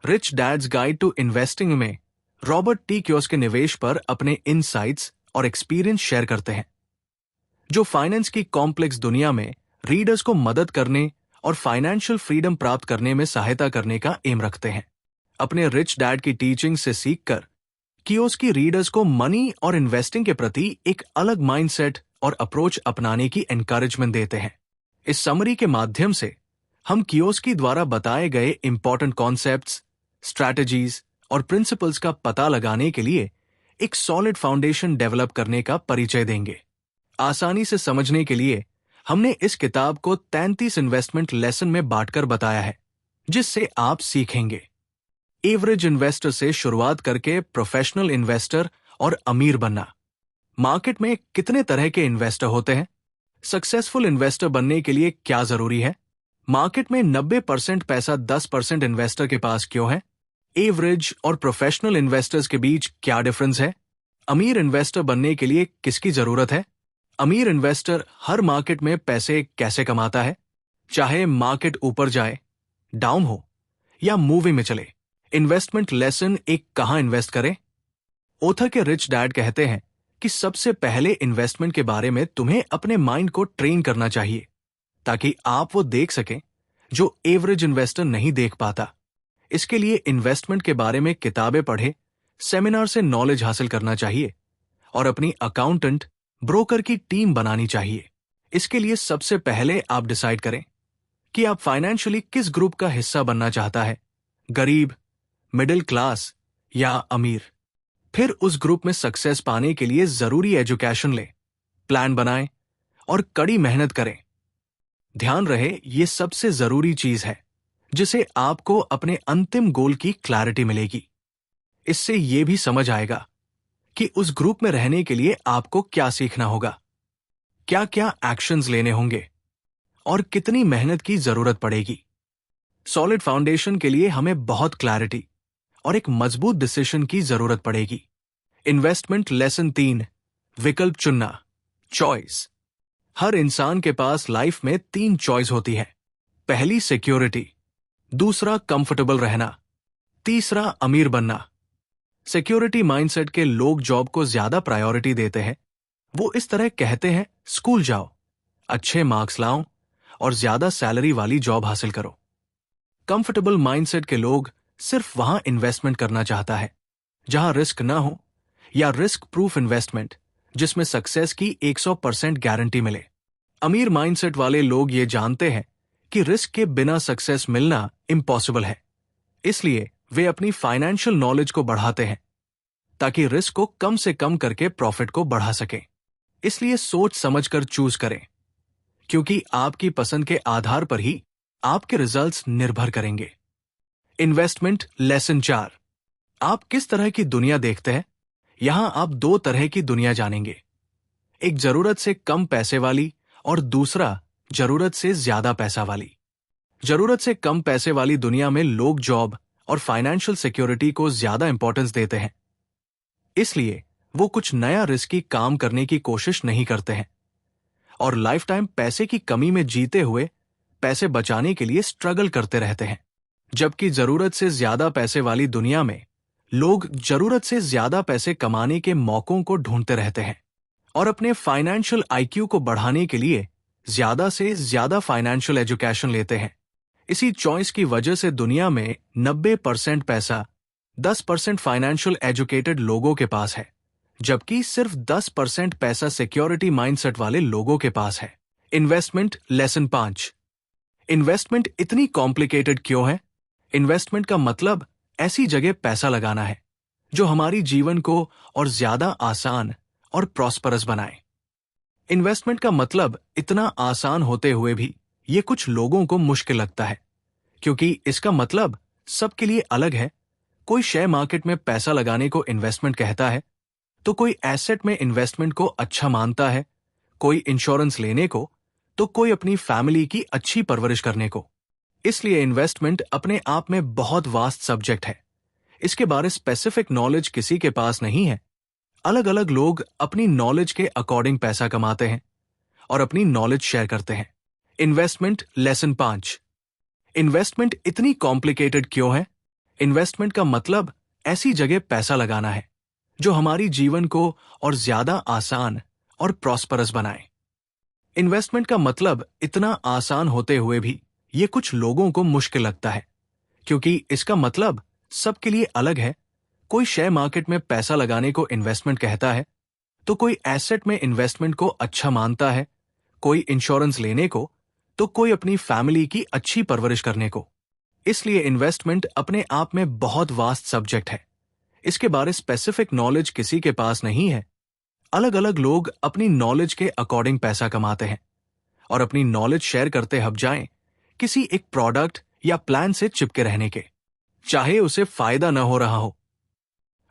Rich dad's guide to investing में Robert T Kiyosaki निवेश पर अपने इनसाइट्स और एक्सपीरियंस शेयर करते हैं, जो फाइनेंस की कॉम्प्लेक्स दुनिया में रीडर्स को मदद करने और फाइनेंशियल फ्रीडम प्राप्त करने में सहायता करने का एम रखते हैं। अपने रिच डैड की टीचिंग से सीखकर कियोसाकी रीडर्स को मनी और इन्वेस्टिंग के प्रति एक अलग माइंडसेट और अप्रोच अपनाने की एनकरेजमेंट देते हैं। इस समरी के माध्यम से हम कियोसाकी द्वारा बताए गए इंपॉर्टेंट कॉन्सेप्ट्स, स्ट्रैटेजीज और प्रिंसिपल्स का पता लगाने के लिए एक सॉलिड फाउंडेशन डेवलप करने का परिचय देंगे। आसानी से समझने के लिए हमने इस किताब को 33 इन्वेस्टमेंट लेसन में बांटकर बताया है, जिससे आप सीखेंगे एवरेज इन्वेस्टर से शुरुआत करके प्रोफेशनल इन्वेस्टर और अमीर बनना। मार्केट में कितने तरह के इन्वेस्टर होते हैं? सक्सेसफुल इन्वेस्टर बनने के लिए क्या जरूरी है? मार्केट में 90% पैसा 10% इन्वेस्टर के पास क्यों है? एवरेज और प्रोफेशनल इन्वेस्टर्स के बीच क्या डिफरेंस है? अमीर इन्वेस्टर बनने के लिए किसकी जरूरत है? अमीर इन्वेस्टर हर मार्केट में पैसे कैसे कमाता है, चाहे मार्केट ऊपर जाए, डाउन हो या मूविंग में चले। इन्वेस्टमेंट लेसन एक कहां इन्वेस्ट करें? ऑथर के रिच डैड कहते हैं कि सबसे पहले इन्वेस्टमेंट के बारे में तुम्हें अपने माइंड को ट्रेन करना चाहिए, ताकि आप वो देख सकें जो एवरेज इन्वेस्टर नहीं देख पाता। इसके लिए इन्वेस्टमेंट के बारे में किताबें पढ़े, सेमिनार से नॉलेज हासिल करना चाहिए और अपनी अकाउंटेंट, ब्रोकर की टीम बनानी चाहिए। इसके लिए सबसे पहले आप डिसाइड करें कि आप फाइनेंशियली किस ग्रुप का हिस्सा बनना चाहता है, गरीब, मिडिल क्लास या अमीर। फिर उस ग्रुप में सक्सेस पाने के लिए जरूरी एजुकेशन लें, प्लान बनाएं और कड़ी मेहनत करें। ध्यान रहे, ये सबसे जरूरी चीज है जिसे आपको अपने अंतिम गोल की क्लैरिटी मिलेगी। इससे यह भी समझ आएगा कि उस ग्रुप में रहने के लिए आपको क्या सीखना होगा, क्या क्या एक्शंस लेने होंगे और कितनी मेहनत की जरूरत पड़ेगी। सॉलिड फाउंडेशन के लिए हमें बहुत क्लैरिटी और एक मजबूत डिसीजन की जरूरत पड़ेगी। इन्वेस्टमेंट लेसन 3, विकल्प चुनना, चॉइस। हर इंसान के पास लाइफ में 3 चॉइस होती है। पहली सिक्योरिटी, दूसरा कंफर्टेबल रहना, तीसरा अमीर बनना। सिक्योरिटी माइंडसेट के लोग जॉब को ज्यादा प्रायोरिटी देते हैं। वो इस तरह कहते हैं, स्कूल जाओ, अच्छे मार्क्स लाओ और ज्यादा सैलरी वाली जॉब हासिल करो। कंफर्टेबल माइंडसेट के लोग सिर्फ वहां इन्वेस्टमेंट करना चाहता है जहां रिस्क ना हो, या रिस्क प्रूफ इन्वेस्टमेंट जिसमें सक्सेस की 100% गारंटी मिले। अमीर माइंडसेट वाले लोग ये जानते हैं कि रिस्क के बिना सक्सेस मिलना इम्पॉसिबल है, इसलिए वे अपनी फाइनेंशियल नॉलेज को बढ़ाते हैं ताकि रिस्क को कम से कम करके प्रॉफिट को बढ़ा सकें। इसलिए सोच समझकर चूज करें, क्योंकि आपकी पसंद के आधार पर ही आपके रिजल्ट्स निर्भर करेंगे। इन्वेस्टमेंट लेसन 4, आप किस तरह की दुनिया देखते हैं? यहां आप 2 तरह की दुनिया जानेंगे, एक जरूरत से कम पैसे वाली और दूसरा जरूरत से ज्यादा पैसा वाली। जरूरत से कम पैसे वाली दुनिया में लोग जॉब और फाइनेंशियल सिक्योरिटी को ज्यादा इंपॉर्टेंस देते हैं, इसलिए वो कुछ नया रिस्की काम करने की कोशिश नहीं करते हैं और लाइफ टाइम पैसे की कमी में जीते हुए पैसे बचाने के लिए स्ट्रगल करते रहते हैं। जबकि जरूरत से ज्यादा पैसे वाली दुनिया में लोग जरूरत से ज्यादा पैसे कमाने के मौकों को ढूंढते रहते हैं और अपने फाइनेंशियल आईक्यू को बढ़ाने के लिए ज्यादा से ज्यादा फाइनेंशियल एजुकेशन लेते हैं। इसी चॉइस की वजह से दुनिया में 90% पैसा 10% फाइनेंशियल एजुकेटेड लोगों के पास है, जबकि सिर्फ 10% पैसा सिक्योरिटी माइंडसेट वाले लोगों के पास है। इन्वेस्टमेंट लेसन 5, इन्वेस्टमेंट इतनी कॉम्प्लिकेटेड क्यों है? इन्वेस्टमेंट का मतलब ऐसी जगह पैसा लगाना है जो हमारी जीवन को और ज्यादा आसान और प्रॉस्परस बनाए। इन्वेस्टमेंट का मतलब इतना आसान होते हुए भी ये कुछ लोगों को मुश्किल लगता है, क्योंकि इसका मतलब सबके लिए अलग है। कोई शेयर मार्केट में पैसा लगाने को इन्वेस्टमेंट कहता है, तो कोई एसेट में इन्वेस्टमेंट को अच्छा मानता है, कोई इंश्योरेंस लेने को, तो कोई अपनी फैमिली की अच्छी परवरिश करने को। इसलिए इन्वेस्टमेंट अपने आप में बहुत वास्ट सब्जेक्ट है। इसके बारे स्पेसिफिक नॉलेज किसी के पास नहीं है। अलग अलग लोग अपनी नॉलेज के अकॉर्डिंग पैसा कमाते हैं और अपनी नॉलेज शेयर करते हैं। इन्वेस्टमेंट लेसन 5, इन्वेस्टमेंट इतनी कॉम्प्लिकेटेड क्यों है? इन्वेस्टमेंट का मतलब ऐसी जगह पैसा लगाना है जो हमारी जीवन को और ज्यादा आसान और प्रॉस्परस बनाए। इन्वेस्टमेंट का मतलब इतना आसान होते हुए भी ये कुछ लोगों को मुश्किल लगता है, क्योंकि इसका मतलब सबके लिए अलग है। कोई शेयर मार्केट में पैसा लगाने को इन्वेस्टमेंट कहता है, तो कोई एसेट में इन्वेस्टमेंट को अच्छा मानता है, कोई इंश्योरेंस लेने को, तो कोई अपनी फैमिली की अच्छी परवरिश करने को। इसलिए इन्वेस्टमेंट अपने आप में बहुत वास्ट सब्जेक्ट है। इसके बारे स्पेसिफिक नॉलेज किसी के पास नहीं है। अलग अलग लोग अपनी नॉलेज के अकॉर्डिंग पैसा कमाते हैं और अपनी नॉलेज शेयर करते हब जाएं किसी एक प्रोडक्ट या प्लान से चिपके रहने के, चाहे उसे फायदा न हो रहा हो।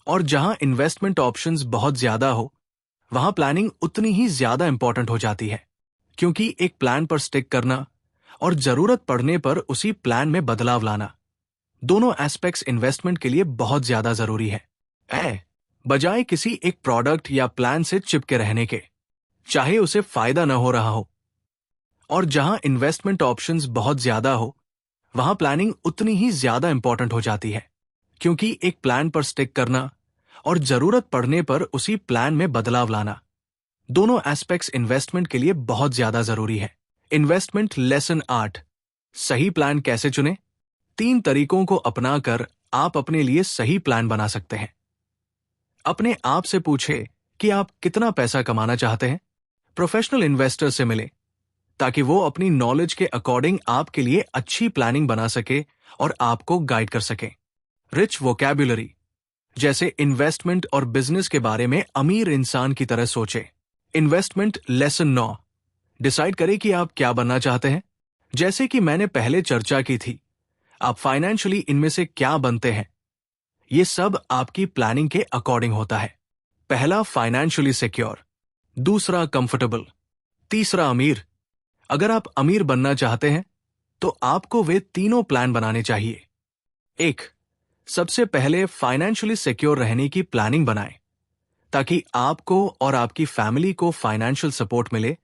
और जहां इन्वेस्टमेंट ऑप्शंस बहुत ज्यादा हो, वहां प्लानिंग उतनी ही ज्यादा इंपॉर्टेंट हो जाती है, क्योंकि एक प्लान पर स्टिक करना और जरूरत पड़ने पर उसी प्लान में बदलाव लाना, दोनों एस्पेक्ट्स इन्वेस्टमेंट के लिए बहुत ज्यादा जरूरी है। बजाय किसी एक प्रोडक्ट या प्लान से चिपके रहने के, चाहे उसे फायदा न हो रहा हो। और जहां इन्वेस्टमेंट ऑप्शंस बहुत ज्यादा हो, वहां प्लानिंग उतनी ही ज्यादा इंपॉर्टेंट हो जाती है, क्योंकि एक प्लान पर स्टिक करना और जरूरत पड़ने पर उसी प्लान में बदलाव लाना, दोनों एस्पेक्ट्स इन्वेस्टमेंट के लिए बहुत ज्यादा जरूरी है। इन्वेस्टमेंट लेसन 8, सही प्लान कैसे चुने। 3 तरीकों को अपनाकर आप अपने लिए सही प्लान बना सकते हैं। अपने आप से पूछे कि आप कितना पैसा कमाना चाहते हैं। प्रोफेशनल इन्वेस्टर से मिले ताकि वो अपनी नॉलेज के अकॉर्डिंग आपके लिए अच्छी प्लानिंग बना सके और आपको गाइड कर सके। रिच वोकैब्युलरी, जैसे इन्वेस्टमेंट और बिजनेस के बारे में अमीर इंसान की तरह सोचे। इन्वेस्टमेंट लेसन 9, डिसाइड करें कि आप क्या बनना चाहते हैं। जैसे कि मैंने पहले चर्चा की थी, आप फाइनेंशियली इनमें से क्या बनते हैं, ये सब आपकी प्लानिंग के अकॉर्डिंग होता है। पहला फाइनेंशियली सिक्योर, दूसरा कंफर्टेबल, तीसरा अमीर। अगर आप अमीर बनना चाहते हैं तो आपको वे तीनों प्लान बनाने चाहिए। 1, सबसे पहले फाइनेंशियली सिक्योर रहने की प्लानिंग बनाएं ताकि आपको और आपकी फैमिली को फाइनेंशियल सपोर्ट मिले।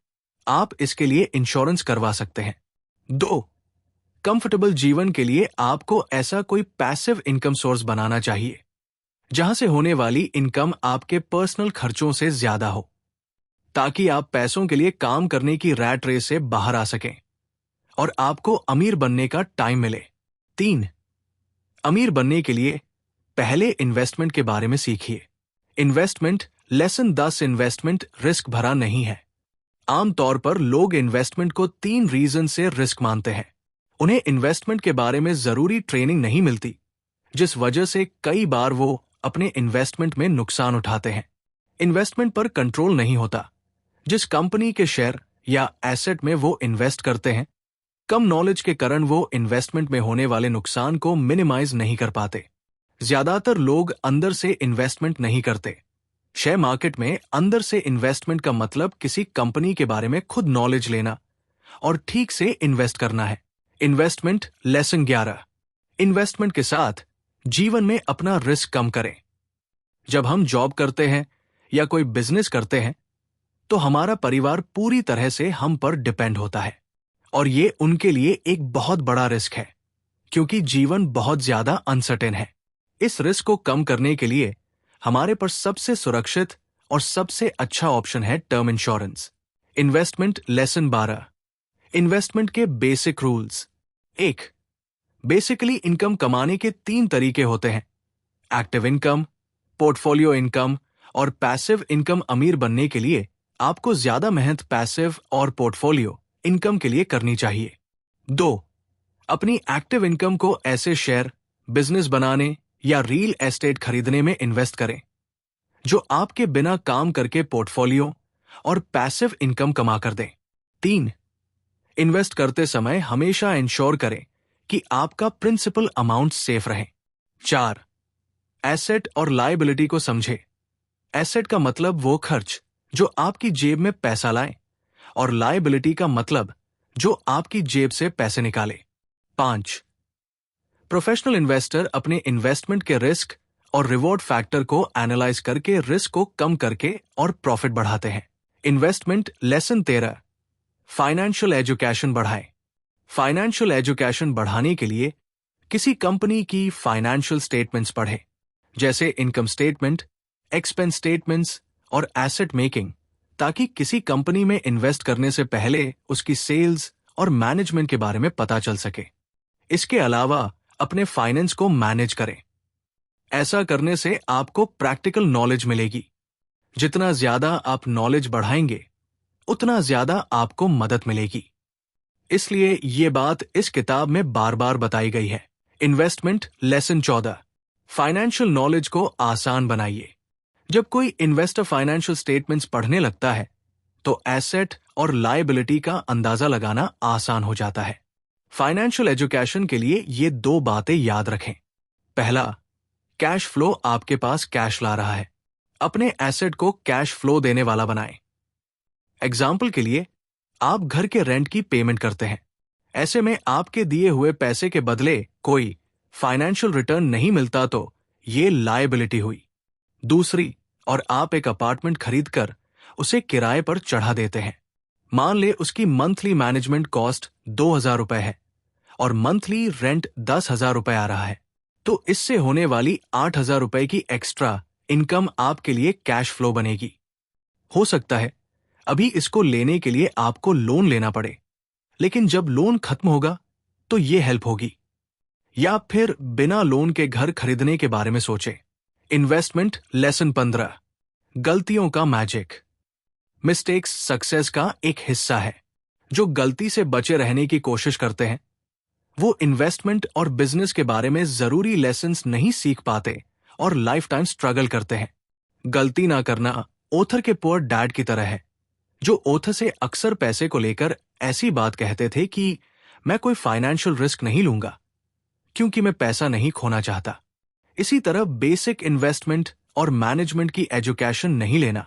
आप इसके लिए इंश्योरेंस करवा सकते हैं। 2, कंफर्टेबल जीवन के लिए आपको ऐसा कोई पैसिव इनकम सोर्स बनाना चाहिए जहां से होने वाली इनकम आपके पर्सनल खर्चों से ज्यादा हो, ताकि आप पैसों के लिए काम करने की रैट रेस से बाहर आ सकें और आपको अमीर बनने का टाइम मिले। 3, अमीर बनने के लिए पहले इन्वेस्टमेंट के बारे में सीखिए। इन्वेस्टमेंट लेसन 10, इन्वेस्टमेंट रिस्क भरा नहीं है। आमतौर पर लोग इन्वेस्टमेंट को 3 रीजन से रिस्क मानते हैं। उन्हें इन्वेस्टमेंट के बारे में जरूरी ट्रेनिंग नहीं मिलती, जिस वजह से कई बार वो अपने इन्वेस्टमेंट में नुकसान उठाते हैं। इन्वेस्टमेंट पर कंट्रोल नहीं होता। जिस कंपनी के शेयर या एसेट में वो इन्वेस्ट करते हैं, कम नॉलेज के कारण वो इन्वेस्टमेंट में होने वाले नुकसान को मिनिमाइज नहीं कर पाते। ज्यादातर लोग अंदर से इन्वेस्टमेंट नहीं करते। शेयर मार्केट में अंदर से इन्वेस्टमेंट का मतलब किसी कंपनी के बारे में खुद नॉलेज लेना और ठीक से इन्वेस्ट करना है। इन्वेस्टमेंट लेसन 11, इन्वेस्टमेंट के साथ जीवन में अपना रिस्क कम करें। जब हम जॉब करते हैं या कोई बिजनेस करते हैं तो हमारा परिवार पूरी तरह से हम पर डिपेंड होता है, और ये उनके लिए एक बहुत बड़ा रिस्क है, क्योंकि जीवन बहुत ज्यादा अनसर्टेन है। इस रिस्क को कम करने के लिए हमारे पर सबसे सुरक्षित और सबसे अच्छा ऑप्शन है term insurance. Investment lesson 12, investment के बेसिक रूल्स। 1, बेसिकली इनकम कमाने के 3 तरीके होते हैं, एक्टिव इनकम, पोर्टफोलियो इनकम और पैसिव इनकम। अमीर बनने के लिए आपको ज्यादा मेहनत पैसिव और पोर्टफोलियो इनकम के लिए करनी चाहिए। 2, अपनी एक्टिव इनकम को ऐसे शेयर, बिजनेस बनाने या रियल एस्टेट खरीदने में इन्वेस्ट करें जो आपके बिना काम करके पोर्टफोलियो और पैसिव इनकम कमा कर दें। 3, इन्वेस्ट करते समय हमेशा इंश्योर करें कि आपका प्रिंसिपल अमाउंट सेफ रहे। 4, एसेट और लायबिलिटी को समझे। एसेट का मतलब वो खर्च जो आपकी जेब में पैसा लाए, और लायबिलिटी का मतलब जो आपकी जेब से पैसे निकाले। 5, प्रोफेशनल इन्वेस्टर अपने इन्वेस्टमेंट के रिस्क और रिवॉर्ड फैक्टर को एनालाइज करके रिस्क को कम करके और प्रॉफिट बढ़ाते हैं। इन्वेस्टमेंट लेसन 13, फाइनेंशियल एजुकेशन बढ़ाएं। फाइनेंशियल एजुकेशन बढ़ाने के लिए किसी कंपनी की फाइनेंशियल स्टेटमेंट्स पढ़ें, जैसे इनकम स्टेटमेंट, एक्सपेंस स्टेटमेंट्स और एसेट मेकिंग, ताकि किसी कंपनी में इन्वेस्ट करने से पहले उसकी सेल्स और मैनेजमेंट के बारे में पता चल सके। इसके अलावा अपने फाइनेंस को मैनेज करें। ऐसा करने से आपको प्रैक्टिकल नॉलेज मिलेगी। जितना ज्यादा आप नॉलेज बढ़ाएंगे, उतना ज्यादा आपको मदद मिलेगी। इसलिए ये बात इस किताब में बार बार बताई गई है। इन्वेस्टमेंट लेसन 14, फाइनेंशियल नॉलेज को आसान बनाइए। जब कोई इन्वेस्टर फाइनेंशियल स्टेटमेंट्स पढ़ने लगता है, तो एसेट और लायबिलिटी का अंदाजा लगाना आसान हो जाता है। फाइनेंशियल एजुकेशन के लिए ये 2 बातें याद रखें। पहला, कैश फ्लो आपके पास कैश ला रहा है। अपने एसेट को कैश फ्लो देने वाला बनाएं। एग्जाम्पल के लिए, आप घर के रेंट की पेमेंट करते हैं। ऐसे में आपके दिए हुए पैसे के बदले कोई फाइनेंशियल रिटर्न नहीं मिलता तो ये लायबिलिटी हुई। दूसरी, और आप एक अपार्टमेंट खरीदकर उसे किराए पर चढ़ा देते हैं। मान ले उसकी मंथली मैनेजमेंट कॉस्ट 2,000 रुपए है और मंथली रेंट 10,000 रुपए आ रहा है, तो इससे होने वाली 8,000 रुपए की एक्स्ट्रा इनकम आपके लिए कैश फ्लो बनेगी। हो सकता है अभी इसको लेने के लिए आपको लोन लेना पड़े, लेकिन जब लोन खत्म होगा तो ये हेल्प होगी। या फिर बिना लोन के घर खरीदने के बारे में सोचें। इन्वेस्टमेंट लेसन 15, गलतियों का मैजिक। मिस्टेक्स सक्सेस का एक हिस्सा है। जो गलती से बचे रहने की कोशिश करते हैं, वो इन्वेस्टमेंट और बिजनेस के बारे में जरूरी लेसन्स नहीं सीख पाते और लाइफ टाइम स्ट्रगल करते हैं। गलती ना करना ओथर के पुअर डैड की तरह है, जो ओथर से अक्सर पैसे को लेकर ऐसी बात कहते थे कि मैं कोई फाइनेंशियल रिस्क नहीं लूंगा क्योंकि मैं पैसा नहीं खोना चाहता। इसी तरह बेसिक इन्वेस्टमेंट और मैनेजमेंट की एजुकेशन नहीं लेना,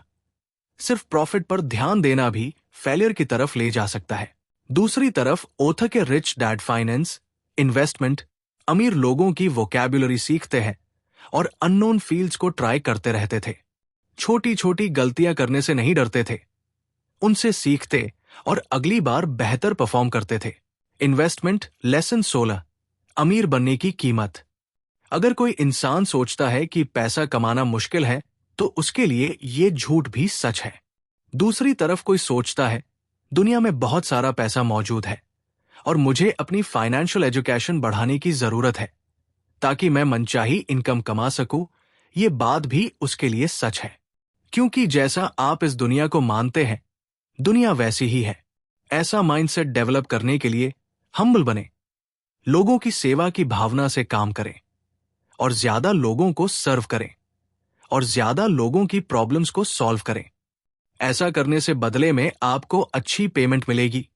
सिर्फ प्रॉफिट पर ध्यान देना भी फेलियर की तरफ ले जा सकता है। दूसरी तरफ ओथर के रिच डैड फाइनेंस, इन्वेस्टमेंट, अमीर लोगों की वोकैब्युलरी सीखते हैं और अननोन फील्ड्स को ट्राई करते रहते थे। छोटी छोटी गलतियां करने से नहीं डरते थे, उनसे सीखते और अगली बार बेहतर परफॉर्म करते थे। इन्वेस्टमेंट लेसन 16, अमीर बनने की कीमत। अगर कोई इंसान सोचता है कि पैसा कमाना मुश्किल है, तो उसके लिए ये झूठ भी सच है। दूसरी तरफ कोई सोचता है दुनिया में बहुत सारा पैसा मौजूद है और मुझे अपनी फाइनेंशियल एजुकेशन बढ़ाने की जरूरत है ताकि मैं मनचाही इनकम कमा सकूं, ये बात भी उसके लिए सच है। क्योंकि जैसा आप इस दुनिया को मानते हैं, दुनिया वैसी ही है। ऐसा माइंडसेट डेवलप करने के लिए हम्बल बने, लोगों की सेवा की भावना से काम करें और ज्यादा लोगों को सर्व करें और ज्यादा लोगों की प्रॉब्लम्स को सॉल्व करें। ऐसा करने से बदले में आपको अच्छी पेमेंट मिलेगी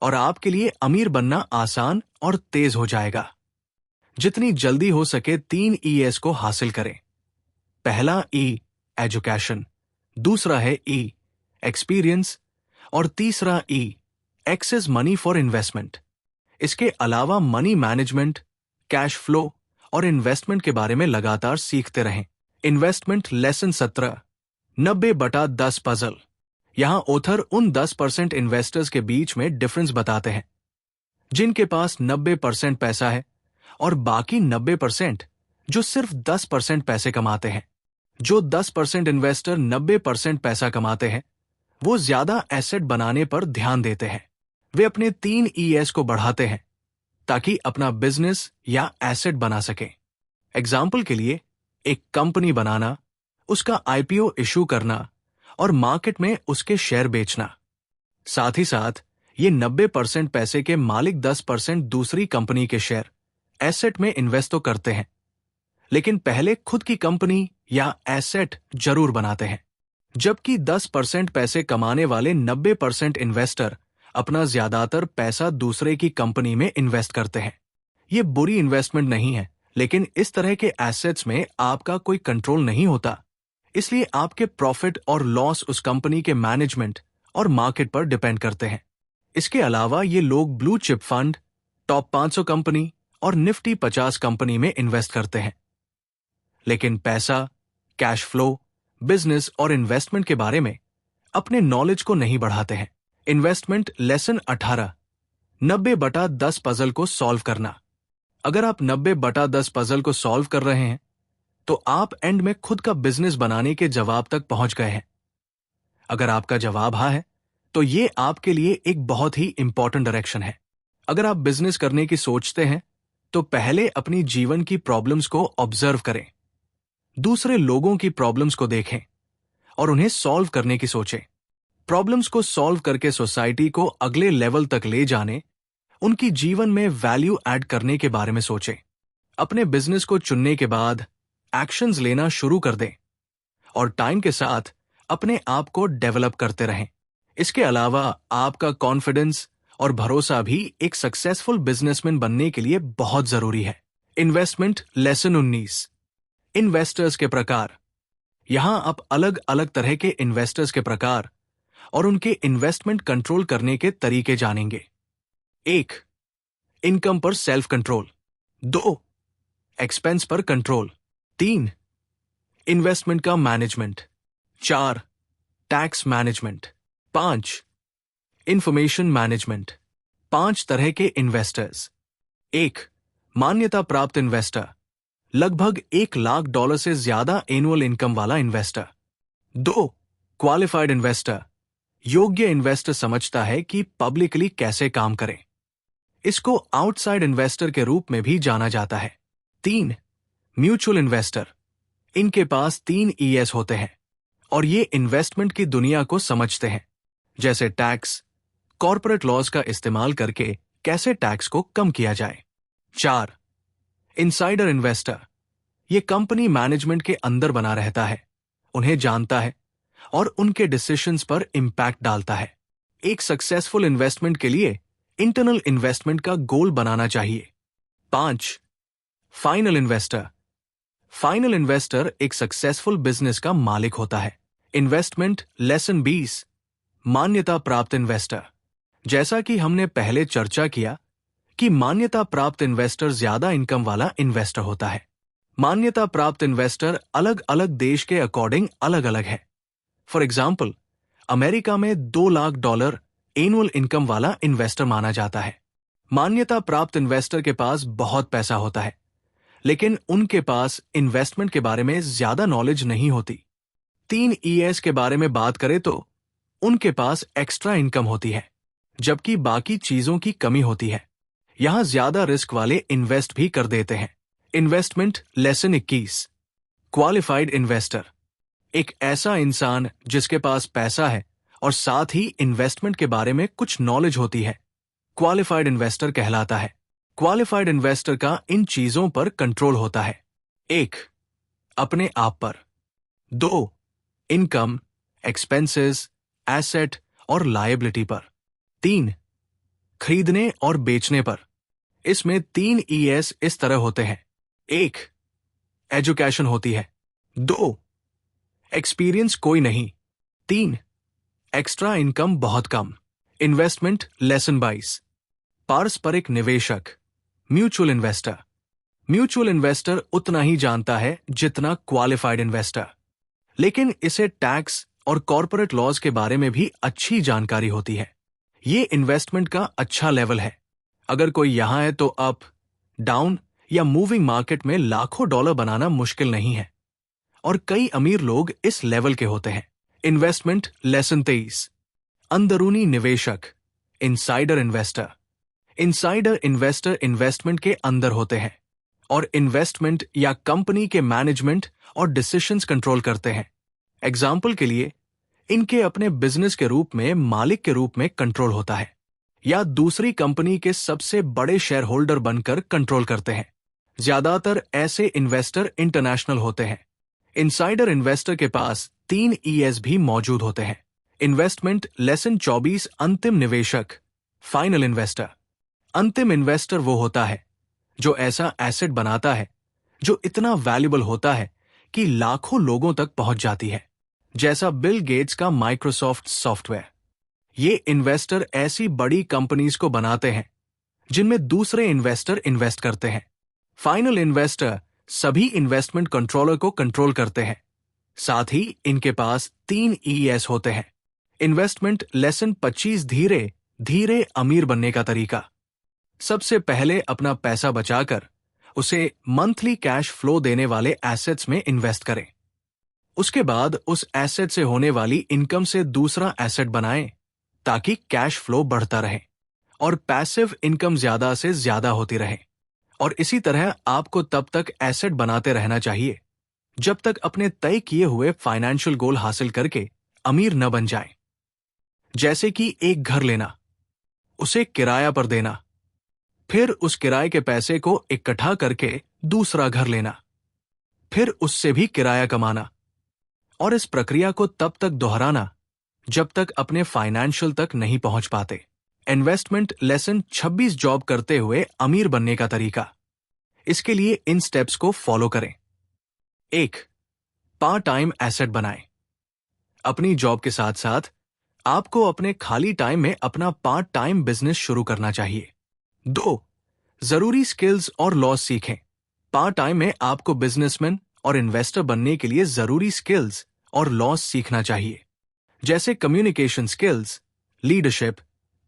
और आपके लिए अमीर बनना आसान और तेज हो जाएगा। जितनी जल्दी हो सके 3 ES को हासिल करें। पहला E, एजुकेशन। दूसरा है E, एक्सपीरियंस। और तीसरा E, excess money for investment. इसके अलावा मनी मैनेजमेंट, कैश फ्लो और इन्वेस्टमेंट के बारे में लगातार सीखते रहें। Investment lesson 17, 90/10 puzzle. यहां ऑथर उन 10% इन्वेस्टर्स के बीच में डिफरेंस बताते हैं जिनके पास 90% पैसा है और बाकी 90% जो सिर्फ 10% पैसे कमाते हैं। जो 10% इन्वेस्टर 90% पैसा कमाते हैं, वो ज्यादा एसेट बनाने पर ध्यान देते हैं। वे अपने 3 ES को बढ़ाते हैं ताकि अपना बिजनेस या एसेट बना सकें। एग्जाम्पल के लिए, एक कंपनी बनाना, उसका IPO इशू करना और मार्केट में उसके शेयर बेचना। साथ ही साथ ये 90% पैसे के मालिक 10% दूसरी कंपनी के शेयर, एसेट में इन्वेस्ट तो करते हैं, लेकिन पहले खुद की कंपनी या एसेट जरूर बनाते हैं। जबकि 10% पैसे कमाने वाले 90% इन्वेस्टर अपना ज्यादातर पैसा दूसरे की कंपनी में इन्वेस्ट करते हैं। ये बुरी इन्वेस्टमेंट नहीं है, लेकिन इस तरह के एसेट्स में आपका कोई कंट्रोल नहीं होता, इसलिए आपके प्रॉफिट और लॉस उस कंपनी के मैनेजमेंट और मार्केट पर डिपेंड करते हैं। इसके अलावा ये लोग blue chip fund, top 500 company और निफ्टी 50 कंपनी में इन्वेस्ट करते हैं, लेकिन पैसा, कैश फ्लो, बिजनेस और इन्वेस्टमेंट के बारे में अपने नॉलेज को नहीं बढ़ाते हैं। इन्वेस्टमेंट लेसन 18, 90/10 पजल को सॉल्व करना। अगर आप 90/10 पजल को सॉल्व कर रहे हैं तो आप एंड में खुद का बिजनेस बनाने के जवाब तक पहुंच गए हैं। अगर आपका जवाब हाँ है तो ये आपके लिए एक बहुत ही इंपॉर्टेंट डायरेक्शन है। अगर आप बिजनेस करने की सोचते हैं तो पहले अपनी जीवन की प्रॉब्लम्स को ऑब्जर्व करें, दूसरे लोगों की प्रॉब्लम्स को देखें और उन्हें सॉल्व करने की सोचें। प्रॉब्लम्स को सॉल्व करके सोसाइटी को अगले लेवल तक ले जाने, उनकी जीवन में वैल्यू ऐड करने के बारे में सोचें। अपने बिजनेस को चुनने के बाद एक्शंस लेना शुरू कर दें और टाइम के साथ अपने आप को डेवलप करते रहें। इसके अलावा आपका कॉन्फिडेंस और भरोसा भी एक सक्सेसफुल बिजनेसमैन बनने के लिए बहुत जरूरी है। Investment lesson 19। इन्वेस्टर्स के प्रकार। यहां आप अलग अलग तरह के इन्वेस्टर्स के प्रकार और उनके इन्वेस्टमेंट कंट्रोल करने के तरीके जानेंगे। 1. इनकम पर सेल्फ कंट्रोल। 2. एक्सपेंस पर कंट्रोल। 3. इन्वेस्टमेंट का management. 4. Tax management. 5. Information management. 5 तरह के इन्वेस्टर्स। 1. मान्यता प्राप्त इन्वेस्टर, लगभग $1 लाख से ज्यादा एनुअल इनकम वाला इन्वेस्टर। 2. क्वालिफाइड इन्वेस्टर, योग्य इन्वेस्टर समझता है कि पब्लिकली कैसे काम करें। इसको आउटसाइड इन्वेस्टर के रूप में भी जाना जाता है। 3. म्यूचुअल इन्वेस्टर, इनके पास 3 ES होते हैं और ये इन्वेस्टमेंट की दुनिया को समझते हैं, जैसे टैक्स, कॉर्पोरेट लॉज का इस्तेमाल करके कैसे टैक्स को कम किया जाए। 4. इनसाइडर इन्वेस्टर, ये कंपनी मैनेजमेंट के अंदर बना रहता है, उन्हें जानता है और उनके डिसीजंस पर इंपैक्ट डालता है। एक सक्सेसफुल इन्वेस्टमेंट के लिए इंटरनल इन्वेस्टमेंट का गोल बनाना चाहिए। 5. फाइनल इन्वेस्टर, फाइनल इन्वेस्टर एक सक्सेसफुल बिजनेस का मालिक होता है। Investment lesson 20। मान्यता प्राप्त इन्वेस्टर। जैसा कि हमने पहले चर्चा किया कि मान्यता प्राप्त इन्वेस्टर ज्यादा इनकम वाला इन्वेस्टर होता है। मान्यता प्राप्त इन्वेस्टर अलग अलग देश के अकॉर्डिंग अलग अलग है। फॉर एग्जाम्पल, अमेरिका में $2 लाख एनुअल इनकम वाला इन्वेस्टर माना जाता है। मान्यता प्राप्त इन्वेस्टर के पास बहुत पैसा होता है, लेकिन उनके पास इन्वेस्टमेंट के बारे में ज्यादा नॉलेज नहीं होती। 3 ES के बारे में बात करें तो उनके पास एक्स्ट्रा इनकम होती है, जबकि बाकी चीजों की कमी होती है। यहां ज्यादा रिस्क वाले इन्वेस्ट भी कर देते हैं। Investment lesson 21। क्वालिफाइड इन्वेस्टर, एक ऐसा इंसान जिसके पास पैसा है और साथ ही इन्वेस्टमेंट के बारे में कुछ नॉलेज होती है, क्वालिफाइड इन्वेस्टर कहलाता है। क्वालिफाइड इन्वेस्टर का इन चीजों पर कंट्रोल होता है। 1. अपने आप पर। 2. इनकम, एक्सपेंसेस, एसेट और लायबिलिटी पर। 3. खरीदने और बेचने पर। इसमें 3 ES इस तरह होते हैं। 1. एजुकेशन होती है। 2. एक्सपीरियंस कोई नहीं। 3. एक्स्ट्रा इनकम बहुत कम। Investment lesson 22। पारस्परिक निवेशक, म्यूचुअल इन्वेस्टर। म्यूचुअल इन्वेस्टर उतना ही जानता है जितना क्वालिफाइड इन्वेस्टर, लेकिन इसे टैक्स और कॉर्पोरेट लॉज के बारे में भी अच्छी जानकारी होती है। ये इन्वेस्टमेंट का अच्छा लेवल है। अगर कोई यहां है तो अप, डाउन या मूविंग मार्केट में लाखों डॉलर बनाना मुश्किल नहीं है और कई अमीर लोग इस लेवल के होते हैं। Investment lesson 23। अंदरूनी निवेशक, insider investor. Insider investor investment के अंदर होते हैं और इन्वेस्टमेंट या कंपनी के मैनेजमेंट और डिसीजंस कंट्रोल करते हैं। एग्जाम्पल के लिए, इनके अपने बिजनेस के रूप में मालिक के रूप में कंट्रोल होता है या दूसरी कंपनी के सबसे बड़े शेयर होल्डर बनकर कंट्रोल करते हैं। ज्यादातर ऐसे इन्वेस्टर इंटरनेशनल होते हैं। इनसाइडर इन्वेस्टर के पास 3 ES भी मौजूद होते हैं। Investment lesson 24। अंतिम निवेशक, फाइनल इन्वेस्टर। अंतिम इन्वेस्टर वो होता है जो ऐसा एसेट बनाता है जो इतना वैल्यूबल होता है कि लाखों लोगों तक पहुंच जाती है, जैसा बिल गेट्स का माइक्रोसॉफ्ट सॉफ्टवेयर। ये इन्वेस्टर ऐसी बड़ी कंपनीज को बनाते हैं जिनमें दूसरे इन्वेस्टर इन्वेस्ट करते हैं। फाइनल इन्वेस्टर सभी इन्वेस्टमेंट कंट्रोलर को कंट्रोल करते हैं। साथ ही इनके पास 3 ES होते हैं। Investment lesson 25। धीरे धीरे अमीर बनने का तरीका। सबसे पहले अपना पैसा बचाकर उसे मंथली कैश फ्लो देने वाले एसेट्स में इन्वेस्ट करें। उसके बाद उस एसेट से होने वाली इनकम से दूसरा एसेट बनाएं ताकि कैश फ्लो बढ़ता रहे और पैसिव इनकम ज्यादा से ज्यादा होती रहे। और इसी तरह आपको तब तक एसेट बनाते रहना चाहिए जब तक अपने तय किए हुए फाइनेंशियल गोल हासिल करके अमीर न बन जाएं। जैसे कि एक घर लेना, उसे किराया पर देना, फिर उस किराए के पैसे को इकट्ठा करके दूसरा घर लेना, फिर उससे भी किराया कमाना, और इस प्रक्रिया को तब तक दोहराना जब तक अपने फाइनेंशियल तक नहीं पहुंच पाते। इन्वेस्टमेंट लेसन 26 जॉब करते हुए अमीर बनने का तरीका। इसके लिए इन स्टेप्स को फॉलो करें। 1. पार्ट टाइम एसेट बनाएं। अपनी जॉब के साथ साथ आपको अपने खाली टाइम में अपना पार्ट टाइम बिजनेस शुरू करना चाहिए। 2. जरूरी स्किल्स और लॉस सीखें। पार्ट टाइम में आपको बिजनेसमैन और इन्वेस्टर बनने के लिए जरूरी स्किल्स और लॉस सीखना चाहिए, जैसे communication skills, leadership,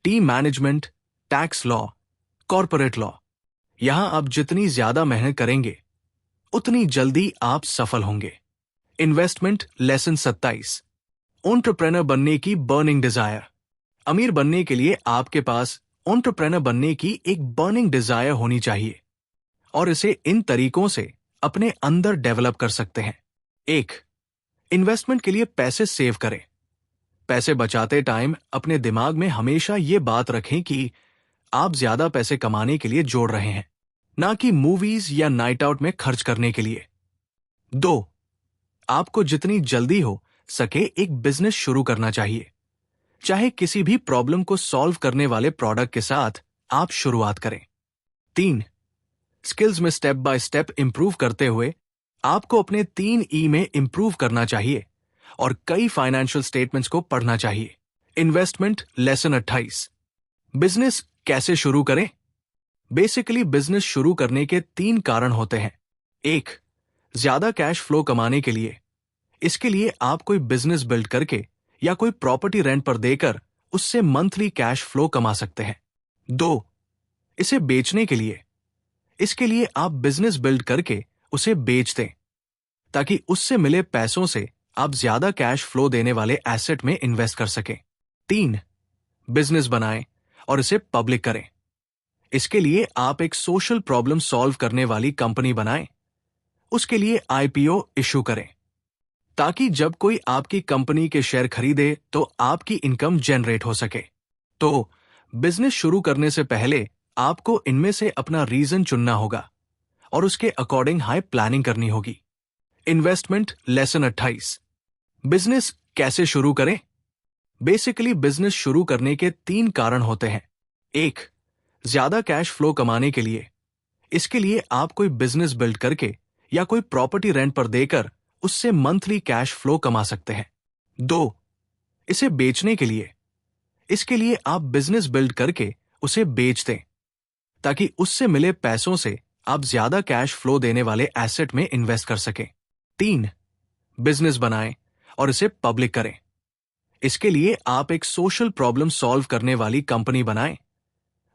team management, tax law, corporate law. यहां आप जितनी ज्यादा मेहनत करेंगे उतनी जल्दी आप सफल होंगे। Investment lesson 27। एंटरप्रेन्योर बनने की बर्निंग डिजायर। अमीर बनने के लिए आपके पास एंटरप्रेन्योर बनने की एक बर्निंग डिजायर होनी चाहिए और इसे इन तरीकों से अपने अंदर डेवलप कर सकते हैं। 1. इन्वेस्टमेंट के लिए पैसे सेव करें। पैसे बचाते टाइम अपने दिमाग में हमेशा ये बात रखें कि आप ज्यादा पैसे कमाने के लिए जोड़ रहे हैं, ना कि मूवीज या नाइट आउट में खर्च करने के लिए। 2. आपको जितनी जल्दी हो सके एक बिजनेस शुरू करना चाहिए, चाहे किसी भी प्रॉब्लम को सॉल्व करने वाले प्रोडक्ट के साथ आप शुरुआत करें। 3. स्किल्स में स्टेप बाय स्टेप इंप्रूव करते हुए आपको अपने 3 ई में इंप्रूव करना चाहिए और कई फाइनेंशियल स्टेटमेंट्स को पढ़ना चाहिए। Investment lesson 28। बिजनेस कैसे शुरू करें। बेसिकली बिजनेस शुरू करने के 3 कारण होते हैं। 1. ज्यादा कैश फ्लो कमाने के लिए। इसके लिए आप कोई बिजनेस बिल्ड करके या कोई प्रॉपर्टी रेंट पर देकर उससे मंथली कैश फ्लो कमा सकते हैं। 2. इसे बेचने के लिए। इसके लिए आप बिजनेस बिल्ड करके उसे बेच दें ताकि उससे मिले पैसों से आप ज्यादा कैश फ्लो देने वाले एसेट में इन्वेस्ट कर सकें। 3. बिजनेस बनाएं और इसे पब्लिक करें। इसके लिए आप एक सोशल प्रॉब्लम सॉल्व करने वाली कंपनी बनाएं। उसके लिए आईपीओ इशू करें ताकि जब कोई आपकी कंपनी के शेयर खरीदे तो आपकी इनकम जनरेट हो सके। तो बिजनेस शुरू करने से पहले आपको इनमें से अपना रीजन चुनना होगा और उसके अकॉर्डिंग हाई प्लानिंग करनी होगी। Investment lesson 28। बिजनेस कैसे शुरू करें। बेसिकली बिजनेस शुरू करने के 3 कारण होते हैं। 1. ज्यादा कैश फ्लो कमाने के लिए। इसके लिए आप कोई बिजनेस बिल्ड करके या कोई प्रॉपर्टी रेंट पर देकर उससे मंथली कैश फ्लो कमा सकते हैं। 2. इसे बेचने के लिए। इसके लिए आप बिजनेस बिल्ड करके उसे बेच दें ताकि उससे मिले पैसों से आप ज्यादा कैश फ्लो देने वाले एसेट में इन्वेस्ट कर सकें। 3. बिजनेस बनाएं और इसे पब्लिक करें। इसके लिए आप एक सोशल प्रॉब्लम सॉल्व करने वाली कंपनी बनाएं।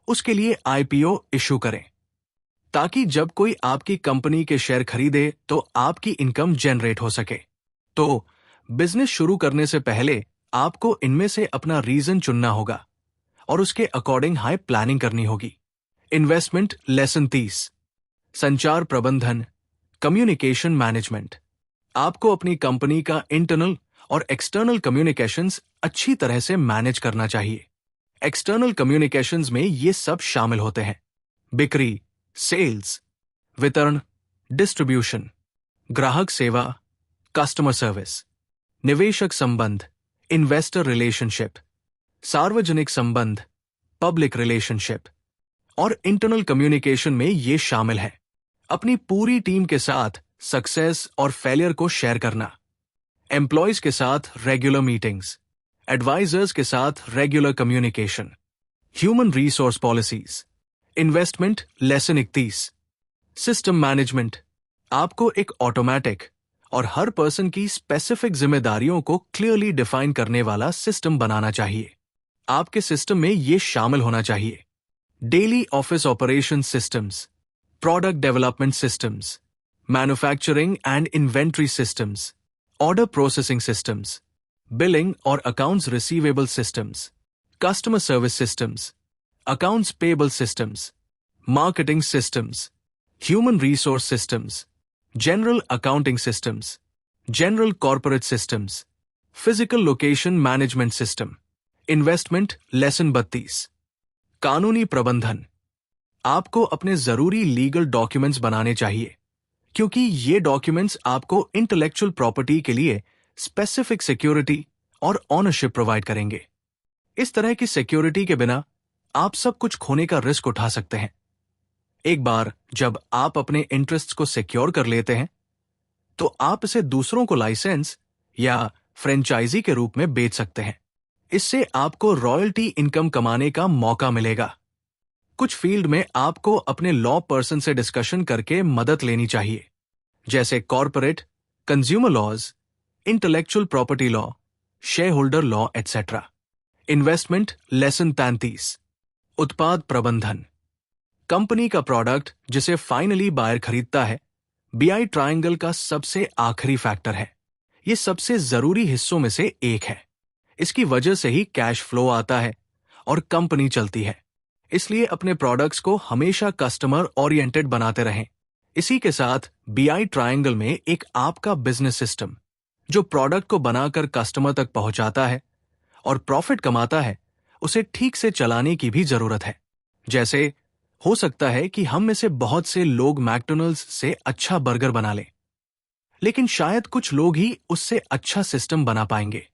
उसके लिए आईपीओ इशू करें ताकि जब कोई आपकी कंपनी के शेयर खरीदे तो आपकी इनकम जनरेट हो सके। तो बिजनेस शुरू करने से पहले आपको इनमें से अपना रीजन चुनना होगा और उसके अकॉर्डिंग हाई प्लानिंग करनी होगी। Investment lesson 30। संचार प्रबंधन, कम्युनिकेशन मैनेजमेंट। आपको अपनी कंपनी का इंटरनल और एक्सटर्नल कम्युनिकेशंस अच्छी तरह से मैनेज करना चाहिए। एक्सटर्नल कम्युनिकेशंस में ये सब शामिल होते हैं: बिक्री, सेल्स, वितरण, डिस्ट्रीब्यूशन, ग्राहक सेवा, कस्टमर सर्विस, निवेशक संबंध, इन्वेस्टर रिलेशनशिप, सार्वजनिक संबंध, पब्लिक रिलेशनशिप। और इंटरनल कम्युनिकेशन में ये शामिल है: अपनी पूरी टीम के साथ सक्सेस और फेलियर को शेयर करना, एम्प्लॉयज के साथ रेगुलर मीटिंग्स, एडवाइजर्स के साथ regular communication, human resource policies. Investment lesson 31। System management. आपको एक ऑटोमेटिक और हर पर्सन की स्पेसिफिक जिम्मेदारियों को क्लियरली डिफाइन करने वाला सिस्टम बनाना चाहिए। आपके सिस्टम में ये शामिल होना चाहिए: daily office operation systems, product development systems, manufacturing and inventory systems, order processing systems, billing or accounts receivable systems, customer service systems, accounts payable systems, marketing systems, human resource systems, general accounting systems, general corporate systems, physical location management system, investment lesson 32। कानूनी प्रबंधन। आपको अपने जरूरी legal documents बनाने चाहिए, क्योंकि ये documents आपको इंटेलेक्चुअल प्रॉपर्टी के लिए स्पेसिफिक सिक्योरिटी और ऑनरशिप प्रोवाइड करेंगे। इस तरह की सिक्योरिटी के बिना आप सब कुछ खोने का रिस्क उठा सकते हैं। एक बार जब आप अपने इंटरेस्ट्स को सिक्योर कर लेते हैं, तो आप इसे दूसरों को लाइसेंस या फ्रेंचाइजी के रूप में बेच सकते हैं। इससे आपको रॉयल्टी इनकम कमाने का मौका मिलेगा। कुछ फील्ड में आपको अपने लॉ पर्सन से डिस्कशन करके मदद लेनी चाहिए, जैसे corporate, consumer laws, intellectual property law, shareholder law etcetera. Investment lesson 33। उत्पाद प्रबंधन। कंपनी का प्रोडक्ट जिसे फाइनली बायर खरीदता है, बीआई ट्रायंगल का सबसे आखिरी फैक्टर है। यह सबसे जरूरी हिस्सों में से एक है। इसकी वजह से ही कैश फ्लो आता है और कंपनी चलती है। इसलिए अपने प्रोडक्ट्स को हमेशा कस्टमर ओरिएंटेड बनाते रहें। इसी के साथ बीआई ट्रायंगल में एक आपका बिजनेस सिस्टम, जो प्रोडक्ट को बनाकर कस्टमर तक पहुंचाता है और प्रॉफिट कमाता है, उसे ठीक से चलाने की भी जरूरत है। जैसे हो सकता है कि हम में से बहुत से लोग मैकडॉनल्ड्स से अच्छा बर्गर बना लें, लेकिन शायद कुछ लोग ही उससे अच्छा सिस्टम बना पाएंगे।